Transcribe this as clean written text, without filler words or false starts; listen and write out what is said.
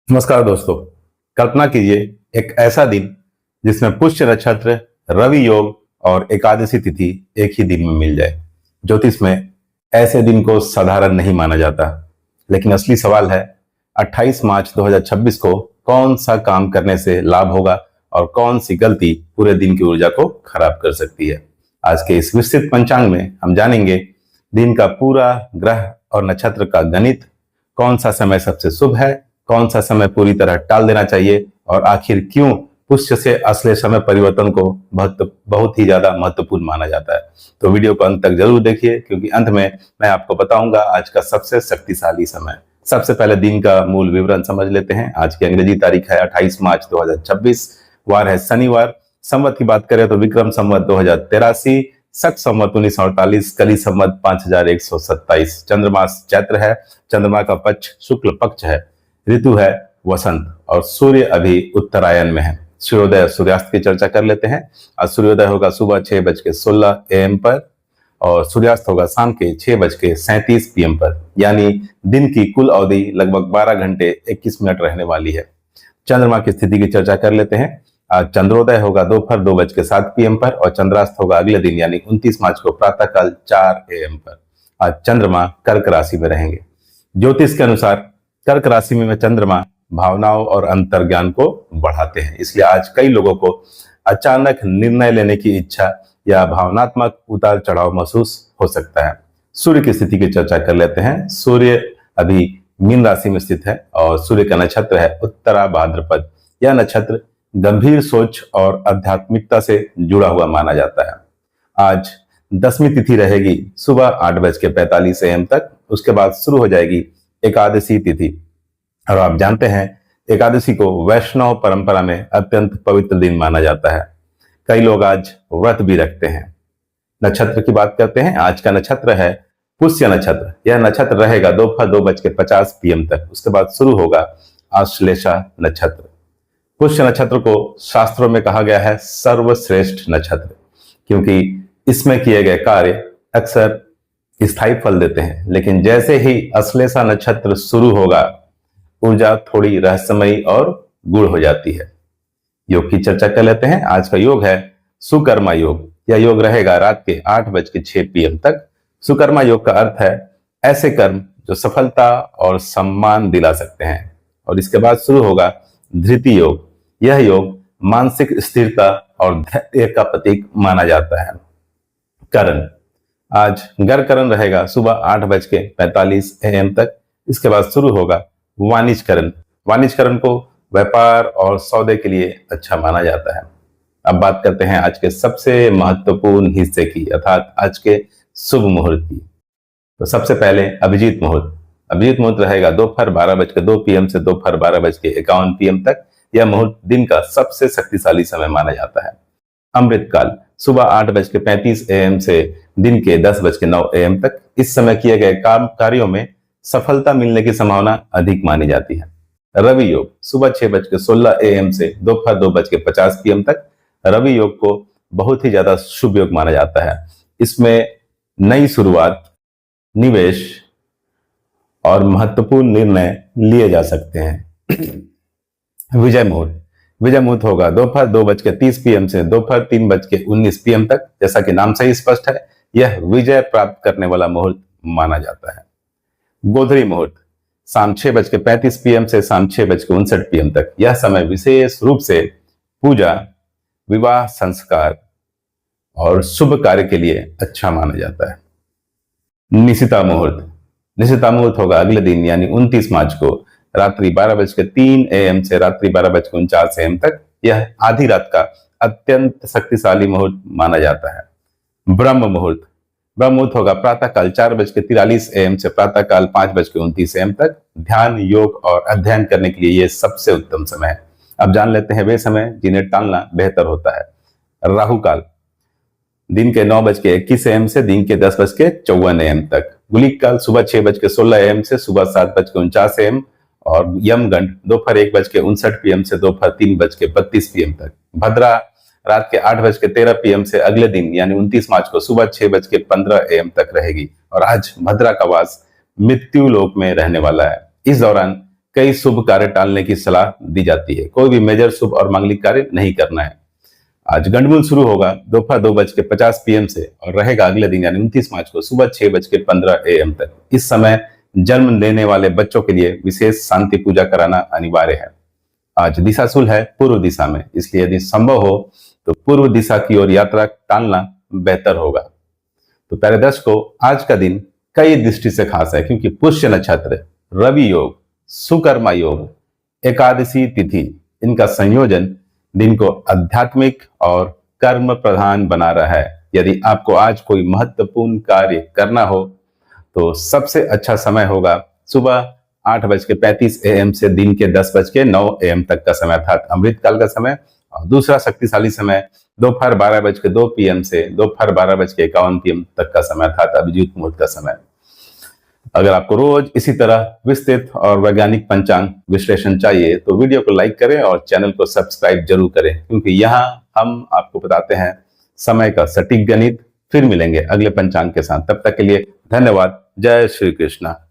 नमस्कार दोस्तों। कल्पना कीजिए एक ऐसा दिन जिसमें पुष्य नक्षत्र, रवि योग और एकादशी तिथि एक ही दिन में मिल जाए। ज्योतिष में ऐसे दिन को साधारण नहीं माना जाता, लेकिन असली सवाल है 28 मार्च 2026 को कौन सा काम करने से लाभ होगा और कौन सी गलती पूरे दिन की ऊर्जा को खराब कर सकती है। आज के इस विस्तृत पंचांग में हम जानेंगे दिन का पूरा ग्रह और नक्षत्र का गणित, कौन सा समय सबसे शुभ है, कौन सा समय पूरी तरह टाल देना चाहिए और आखिर क्यों पुष्य से असले समय परिवर्तन को बहुत ही ज्यादा महत्वपूर्ण माना जाता है। तो वीडियो को अंत तक जरूर देखिए, क्योंकि अंत में मैं आपको बताऊंगा आज का सबसे शक्तिशाली समय। सबसे पहले दिन का मूल विवरण समझ लेते हैं। आज की अंग्रेजी तारीख है 28 मार्च 2026, वार है शनिवार। संवत की बात करें तो विक्रम संवत 2083, शक संवत 1948, कली संवत 5127। चंद्रमास चैत्र है, चंद्रमा का पक्ष शुक्ल पक्ष है, ऋतु है वसंत और सूर्य अभी उत्तरायण में है। सूर्योदय सूर्यास्त की चर्चा कर लेते हैं। आज सूर्योदय होगा सुबह 6:16 AM पर और सूर्यास्त होगा शाम के 6:37 PM पर, यानी दिन की कुल अवधि लगभग 12 घंटे 21 मिनट रहने वाली है। चंद्रमा की स्थिति की चर्चा कर लेते हैं। आज चंद्रोदय होगा दोपहर 2:07 PM पर और चंद्रास्त होगा अगले दिन यानी 29 मार्च को प्रातःकाल 4 AM पर। आज चंद्रमा कर्क राशि में रहेंगे। ज्योतिष के अनुसार कर्क राशि में चंद्रमा भावनाओं और अंतर्ज्ञान को बढ़ाते हैं, इसलिए आज कई लोगों को अचानक निर्णय लेने की इच्छा या भावनात्मक उतार चढ़ाव महसूस हो सकता है। सूर्य की स्थिति की चर्चा कर लेते हैं। सूर्य अभी मीन राशि में स्थित है और सूर्य का नक्षत्र है उत्तरा भाद्रपद। यह नक्षत्र गंभीर सोच और आध्यात्मिकता से जुड़ा हुआ माना जाता है। आज दसवीं तिथि रहेगी सुबह 8:45 AM तक। उसके बाद शुरू हो जाएगी एकादशी तिथि, और आप जानते हैं एकादशी को वैष्णव परंपरा में अत्यंत पवित्र दिन माना जाता है। कई लोग आज व्रत भी रखते हैं। नक्षत्र की बात करते हैं। आज का नक्षत्र है पुष्य नक्षत्र। यह नक्षत्र रहेगा दोपहर 2:50 PM तक। उसके बाद शुरू होगा आश्लेषा नक्षत्र। पुष्य नक्षत्र को शास्त्रों में कहा गया है सर्वश्रेष्ठ नक्षत्र, क्योंकि इसमें किए गए कार्य अक्सर स्थायी फल देते हैं। लेकिन जैसे ही अश्लेषा नक्षत्र शुरू होगा, ऊर्जा थोड़ी रहस्यमयी और गूढ़ हो जाती है। योग की चर्चा कर लेते हैं। आज का योग है सुकर्मा योग। यह योग रहेगा रात के 8:06 PM तक। सुकर्मा योग का अर्थ है ऐसे कर्म जो सफलता और सम्मान दिला सकते हैं। और इसके बाद शुरू होगा धृति योग। यह योग मानसिक स्थिरता और धैर्य का प्रतीक माना जाता है। करण, आज गर्करण रहेगा सुबह 8:45 AM तक। इसके बाद शुरू होगा वाणिज्यकरण। वाणिज्यकरण को व्यापार और सौदे के लिए अच्छा माना जाता है। अब बात करते हैं आज के सबसे महत्वपूर्ण हिस्से की, अर्थात आज के शुभ मुहूर्त की। तो सबसे पहले अभिजीत मुहूर्त। अभिजीत मुहूर्त रहेगा दोपहर 12:02 PM से दोपहर 12:51 PM तक। यह मुहूर्त दिन का सबसे शक्तिशाली समय माना जाता है। अमृत काल सुबह 8:35 AM से दिन के 10:09 AM तक। इस समय किए गए कार्यों में सफलता मिलने की संभावना अधिक मानी जाती है। रवि योग सुबह 6:16 AM से दोपहर 2:50 PM तक। रवि योग को बहुत ही ज्यादा शुभ योग माना जाता है। इसमें नई शुरुआत, निवेश और महत्वपूर्ण निर्णय लिए जा सकते हैं। विजय मुहूर्त। विजय मुहूर्त होगा दोपहर 2:30 PM से दोपहर 3:19 PM तक। जैसा कि नाम से ही स्पष्ट है, यह विजय प्राप्त करने वाला मुहूर्त माना जाता है। गोधरी मुहूर्त शाम 6:35 PM से शाम 6:59 PM तक। यह समय विशेष रूप से पूजा, विवाह संस्कार और शुभ कार्य के लिए अच्छा माना जाता है। निशिता मुहूर्त। निशिता मुहूर्त होगा अगले दिन यानी 29 मार्च को रात्रि 12:03 AM से रात्रि 12:49 AM तक। यह आधी रात का अत्यंत शक्तिशाली मुहूर्त माना जाता है। ब्रह्म मुहूर्त। ब्रह्म मुहूर्त होगा प्रातःकाल 4:43 AM से प्रातःकाल 5:29 AM तक। ध्यान, योग और अध्ययन करने के लिए यह सबसे उत्तम समय है। अब जान लेते हैं वे समय जिन्हें टालना बेहतर होता है। राहु काल दिन के 9:21 AM से दिन के 10:54 AM तक। गुलिक काल सुबह 6:16 AM से सुबह 7:49 AM और यमगंड दोपहर 1:59 PM से दोपहर 3:32 PM तक। भद्रा रात के 8:13 PM से अगले दिन यानी 29 मार्च को सुबह 6:15 AM तक रहेगी। और आज भद्रा का वास मृत्यु लोक में रहने वाला है। इस दौरान कई शुभ कार्य टालने की सलाह दी जाती है। कोई भी मेजर शुभ और मांगलिक कार्य नहीं करना है। आज गंडमूल शुरू होगा दोपहर 2:50 PM से और रहेगा अगले दिन यानी 29 मार्च को सुबह 6:15 AM तक। इस समय जन्म लेने वाले बच्चों के लिए विशेष शांति पूजा कराना अनिवार्य है। आज दिशाशूल है पूर्व दिशा में, इसलिए यदि संभव हो तो पूर्व दिशा की ओर यात्रा टालना बेहतर होगा। तो प्यारे दर्शकों, आज का दिन कई दृष्टि से खास है क्योंकि पुष्य नक्षत्र, रवि योग, सुकर्मा योग, एकादशी तिथि, इनका संयोजन दिन को आध्यात्मिक और कर्म प्रधान बना रहा है। यदि आपको आज कोई महत्वपूर्ण कार्य करना हो तो सबसे अच्छा समय होगा सुबह 8:35 AM से दिन के 10:09 AM तक का समय, अर्थात अमृतकाल का समय। और दूसरा शक्तिशाली समय दोपहर 12:02 PM से दोपहर 12:51 PM तक का समय, अर्थात अभिजीत मुहूर्त का समय। अगर आपको रोज इसी तरह विस्तृत और वैज्ञानिक पंचांग विश्लेषण चाहिए तो वीडियो को लाइक करें और चैनल को सब्सक्राइब जरूर करें, क्योंकि यहाँ हम आपको बताते हैं समय का सटीक गणित। फिर मिलेंगे अगले पंचांग के साथ, तब तक के लिए धन्यवाद। जय श्री कृष्णा।